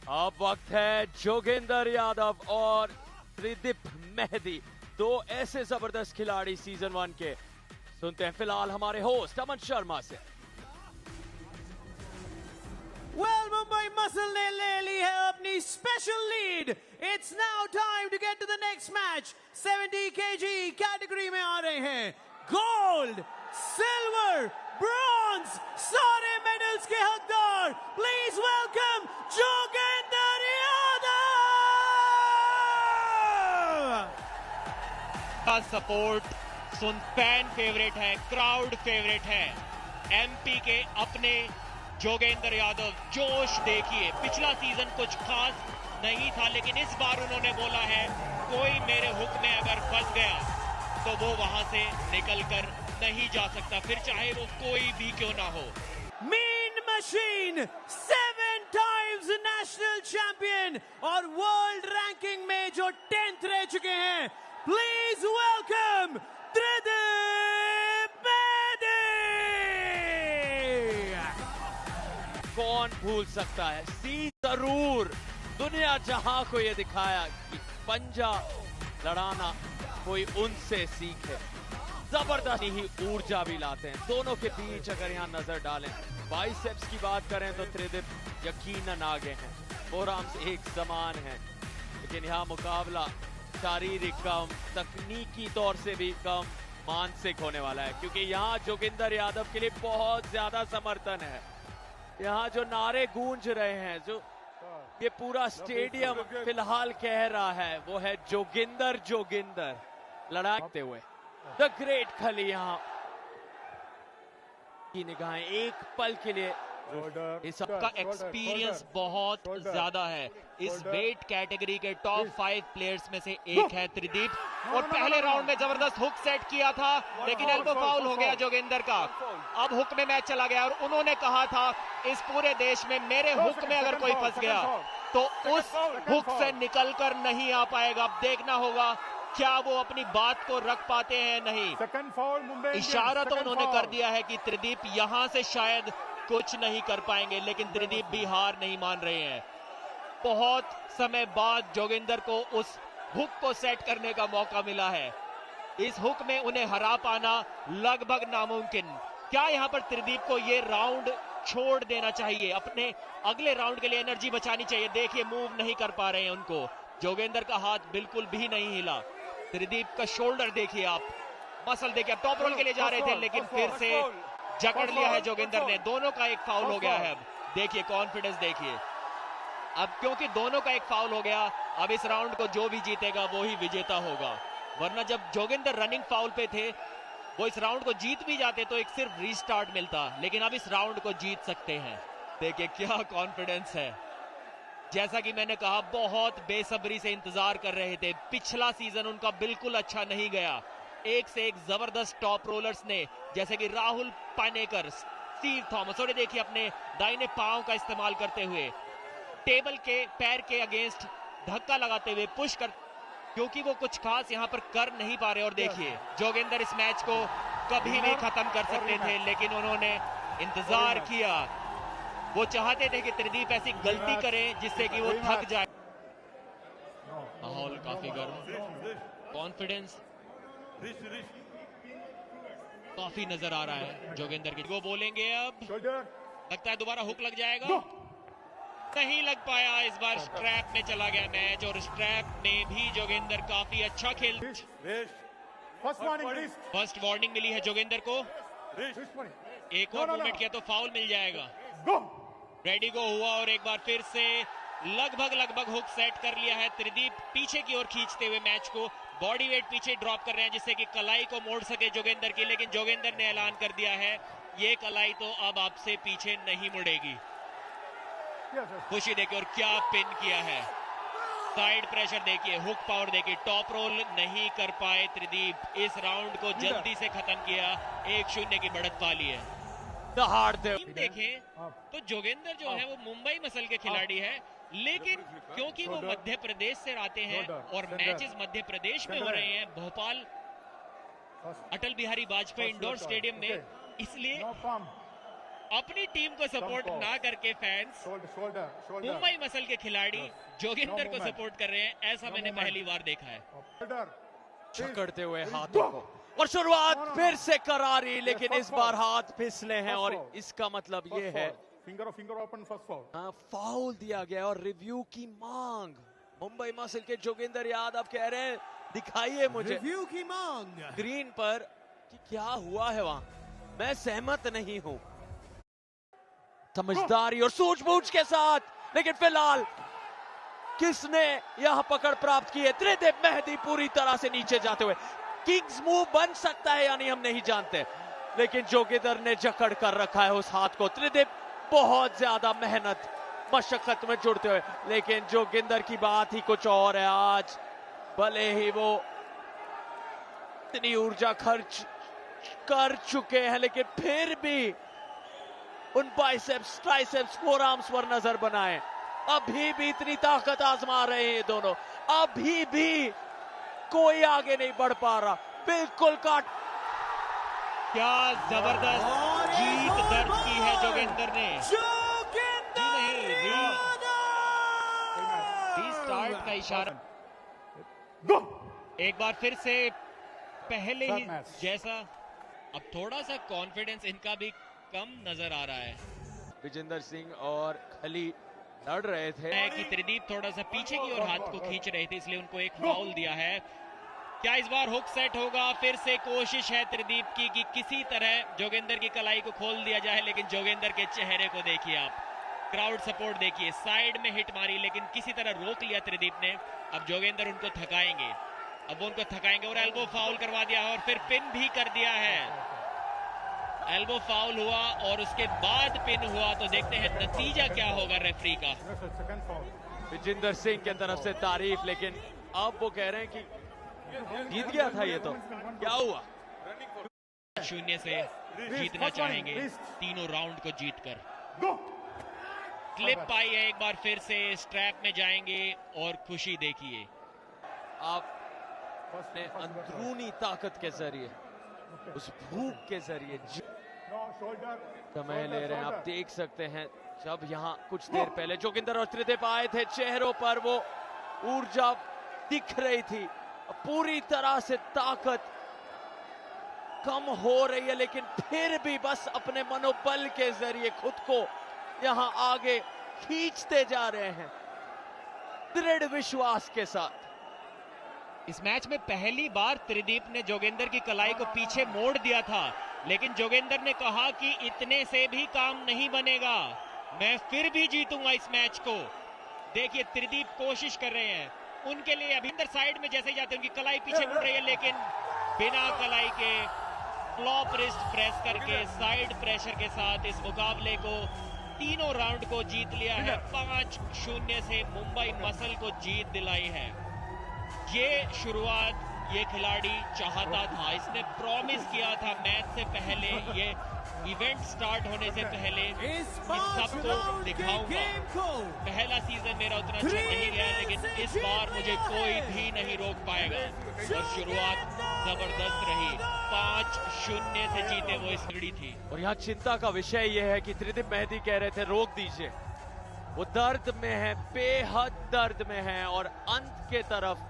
अब वक्त है जोगिंदर यादव और त्रिदीप मेहदी, दो ऐसे जबरदस्त खिलाड़ी सीजन 1 के। सुनते हैं फिलहाल हमारे होस्ट अमन शर्मा से। Well, Mumbai Muscle ने ले ली है अपनी special lead. It's now time to get to the next match. 70 kg category में आ रहे हैं गोल्ड, सिल्वर, ब्रॉन्ज, सारे मेडल्स के हकदार। Please welcome Joginder Yadav. का सपोर्ट फैन फेवरेट है, क्राउड फेवरेट है। एमपी के अपने जोगेंद्र यादव, जोश देखिए। पिछला सीजन कुछ खास नहीं था, लेकिन इस बार उन्होंने बोला है कोई मेरे हुक में अगर फंस गया तो वो वहां से निकलकर नहीं जा सकता, फिर चाहे वो कोई भी क्यों ना हो। Mean machine 7 times national champion और वर्ल्ड रैंकिंग में जो 10th रह चुके हैं। Please welcome Trideep Mehdi. कौन भूल सकता है, जरूर दुनिया जहां को ये दिखाया कि पंजा लड़ाना कोई उनसे सीखे। जबरदस्त ही ऊर्जा भी लाते हैं दोनों के बीच। अगर यहाँ नजर डालें, बाइसेप्स की बात करें तो त्रिदीप यकीनन आगे हैं, फोरआर्म्स एक समान हैं, लेकिन यहाँ मुकाबला शारीरिक कम, तकनीकी तौर से भी कम, मानसिक होने वाला है, क्योंकि यहाँ जोगिंदर यादव के लिए बहुत ज्यादा समर्थन है। यहाँ जो नारे गूंज रहे हैं, जो ये पूरा स्टेडियम फिलहाल कह रहा है, वो है जोगिंदर जोगिंदर लड़ाते हुए। द ग्रेट खली यहाँ की निगाहें एक पल के लिए। इसका एक्सपीरियंस बहुत ज्यादा है। इस वेट कैटेगरी के टॉप 5 प्लेयर्स में से एक है त्रिदीप, और पहले राउंड में जबरदस्त हुक सेट किया था, लेकिन एल्बो फाउल हो गया जोगिंदर का। अब हुक में मैच चला गया, और उन्होंने कहा था इस पूरे देश में मेरे हुक में अगर कोई फंस गया तो उस हुक से निकलकर नहीं आ पाएगा। अब देखना होगा क्या वो अपनी बात को रख पाते हैं नहीं। इशारा तो उन्होंने कर दिया है कि त्रिदीप यहां से शायद कुछ नहीं कर पाएंगे, लेकिन त्रिदीप भी हार नहीं मान रहे हैं। बहुत समय बाद जोगिंदर को उस हुक को सेट करने का मौका मिला है। इस हुक में उन्हें हरा पाना लगभग नामुमकिन। क्या यहां पर त्रिदीप को ये राउंड छोड़ देना चाहिए, अपने अगले राउंड के लिए एनर्जी बचानी चाहिए? देखिए मूव नहीं कर पा रहे हैं उनको। जोगिंदर का हाथ बिल्कुल भी नहीं हिला। त्रिदीप का शोल्डर देखिए आप, मसल देखिए। टॉप रोल के लिए जा रहे थे, लेकिन फिर से जकड़ लिया है जोगिंदर ने। दोनों का एक फाउल हो गया है। अब देखिए कॉन्फिडेंस देखिए। अब क्योंकि दोनों का एक फाउल हो गया, अब इस राउंड को जो भी जीतेगा वो ही विजेता होगा। वरना जब जोगिंदर रनिंग फाउल पे थे, वो इस राउंड को जीत भी जाते तो एक सिर्फ रीस्टार्ट मिलता, लेकिन अब इस राउंड को जीत सकते हैं। देखिए क्या कॉन्फिडेंस है। जैसा कि मैंने कहा, बहुत बेसब्री से इंतजार कर रहे थे। पिछला सीजन उनका बिल्कुल अच्छा नहीं गया। एक से एक जबरदस्त टॉप रोलर्स ने, जैसे कि राहुल पानेकर, स्टीव थॉमस, और देखिए अपने दाहिने पांव का इस्तेमाल करते हुए टेबल के पैर के अगेंस्ट धक्का लगाते हुए पुश कर, क्योंकि वो कुछ खास यहां पर कर नहीं पा रहे। और देखिए जोगिंदर इस मैच को कभी भी खत्म कर सकते थे, लेकिन उन्होंने इंतजार किया। वो चाहते थे कि त्रिदीप ऐसी गलती करे जिससे कि वो थक जाए। माहौल काफी गर्म, कॉन्फिडेंस काफी नजर आ रहा है जोगिंदर की। वो बोलेंगे अब, लगता है दोबारा हुक लग जाएगा। नहीं लग पाया। इस बार स्ट्रैप में चला गया मैच, और स्ट्रैप में भी जोगिंदर काफी अच्छा खेल। फर्स्ट वार्निंग मिली है जोगिंदर को। एक और मूवमेंट किया तो फाउल मिल जाएगा। रेडी गो हुआ, और एक बार फिर से लगभग हुक सेट कर लिया है त्रिदीप, पीछे की ओर खींचते हुए मैच को। बॉडी वेट पीछे ड्रॉप कर रहे हैं, जिससे कि कलाई को मोड़ सके जोगिंदर की, लेकिन जोगिंदर ने ऐलान कर दिया है ये कलाई तो अब आपसे पीछे नहीं मुड़ेगी। खुशी देखिए, और क्या पिन किया है। साइड प्रेशर देखिए, हुक पावर देखिए। टॉप रोल नहीं कर पाए त्रिदीप। इस राउंड को जल्दी से खत्म किया, 1-0 की बढ़त पा ली है। देखें तो जोगिंदर जो है वो मुंबई मसल के खिलाड़ी है, लेकिन क्योंकि वो मध्य प्रदेश से आते हैं और मैचेस मध्य प्रदेश में हो रहे हैं, भोपाल अटल बिहारी वाजपेयी इंडोर स्टेडियम में, इसलिए अपनी टीम को सपोर्ट ना करके फैंस मुंबई मसल के खिलाड़ी जोगिंदर को सपोर्ट कर रहे हैं, ऐसा मैंने पहली बार देखा है। जकड़ते हुए हाथों को और शुरुआत फिर से करारी, लेकिन इस बार हाथ फिसले हैं और इसका मतलब ये है फाउल दिया गया और रिव्यू की मांग। मुंबई मसल के जोगिंदर यादव कह रहे हैं दिखाइए मुझे रिव्यू की मांग ग्रीन पर कि क्या हुआ है वहां, मैं सहमत नहीं हूं। समझदारी और सूझबूझ के साथ, लेकिन फिलहाल किसने यहां पकड़ प्राप्त की है? त्रिदेव मेहदी पूरी तरह से नीचे जाते हुए। किंग्स मूव बन सकता है या नहीं हम नहीं जानते, लेकिन जोगिंदर ने जकड़ कर रखा है उस हाथ को। त्रिदेव बहुत ज्यादा मेहनत मशक्कत में जुड़ते हुए, लेकिन जोगिंदर की बात ही कुछ और है। आज भले ही वो इतनी ऊर्जा खर्च कर चुके हैं, लेकिन फिर भी उन बाइसेप्स, ट्राइसेप्स, फोरआर्म्स पर नजर बनाए। अभी भी इतनी ताकत आजमा रहे हैं ये दोनों, अभी भी कोई आगे नहीं बढ़ पा रहा। बिल्कुल काट। क्या जबरदस्त जीत दर्ज की है जोगिंदर ने। रीस्टार्ट का इशारा एक बार फिर से पहले ही जैसा। अब थोड़ा सा कॉन्फिडेंस इनका भी कम नजर आ रहा है। विजेंद्र सिंह और खली लड़ रहे थे कि त्रिदीप थोड़ा सा पीछे की ओर हाथ को खींच रहे थे, इसलिए उनको एक फाउल दिया है। क्या इस बार हुक सेट होगा? फिर से कोशिश है त्रिदीप की कि किसी तरह जोगिंदर की कलाई को खोल दिया जाए, लेकिन जोगिंदर के चेहरे को देखिए आप, क्राउड सपोर्ट देखिए। साइड में हिट मारी, लेकिन किसी तरह रोक लिया त्रिदीप ने। अब जोगिंदर उनको थकाएंगे, अब वो उनको थकाएंगे और एल्बो फाउल करवा दिया और फिर पिन भी कर दिया है। एल्बो फाउल हुआ और उसके बाद पिन हुआ, तो देखते हैं नतीजा क्या होगा रेफरी का। विजेंद्र सिंह की तरफ से तारीफ, लेकिन अब वो कह रहे हैं कि जीत गया था ये, तो क्या हुआ? 0 से जीतना चाहेंगे तीनों राउंड को जीतकर। क्लिप आई है एक बार फिर से, स्ट्रैप में जाएंगे और खुशी देखिए। आप अपने अंदरूनी ताकत के जरिए, उस भूख के जरिए समय ले रहे हैं। आप देख सकते हैं जब यहाँ कुछ देर पहले जोगिंदर और त्रिदेव आए थे, चेहरों पर वो ऊर्जा दिख रही थी। पूरी तरह से ताकत कम हो रही है, लेकिन फिर भी बस अपने मनोबल के जरिए खुद को यहाँ आगे खींचते जा रहे हैं दृढ़ विश्वास के साथ। इस मैच में पहली बार त्रिदीप ने जोगिंदर की कलाई को पीछे मोड़ दिया था, लेकिन जोगिंदर ने कहा कि इतने से भी काम नहीं बनेगा, मैं फिर भी जीतूंगा इस मैच को। देखिए त्रिदीप कोशिश कर रहे हैं, उनके लिए अभिंदर साइड में जैसे ही जाते हैं उनकी कलाई पीछे मुड़ रही है, लेकिन बिना कलाई के फ्लॉप रिस्ट प्रेस करके साइड प्रेशर के साथ इस मुकाबले को तीनों राउंड को जीत लिया है। 5-0 से मुंबई मसल को जीत दिलाई है। ये शुरुआत ये खिलाड़ी चाहता था, इसने प्रॉमिस किया था मैच से पहले, ये इवेंट स्टार्ट होने से पहले इस सबको दिखाऊंगा। पहला सीजन मेरा उतना अच्छा नहीं गया, लेकिन इस बार मुझे कोई भी नहीं रोक पाएगा। और शुरुआत जबरदस्त रही, 5-0 से जीते वो इस लड़ी थी। और यहाँ चिंता का विषय यह है कि त्रिदेव मेहदी कह रहे थे रोक दीजिए, वो दर्द में है, बेहद दर्द में है और अंत के तरफ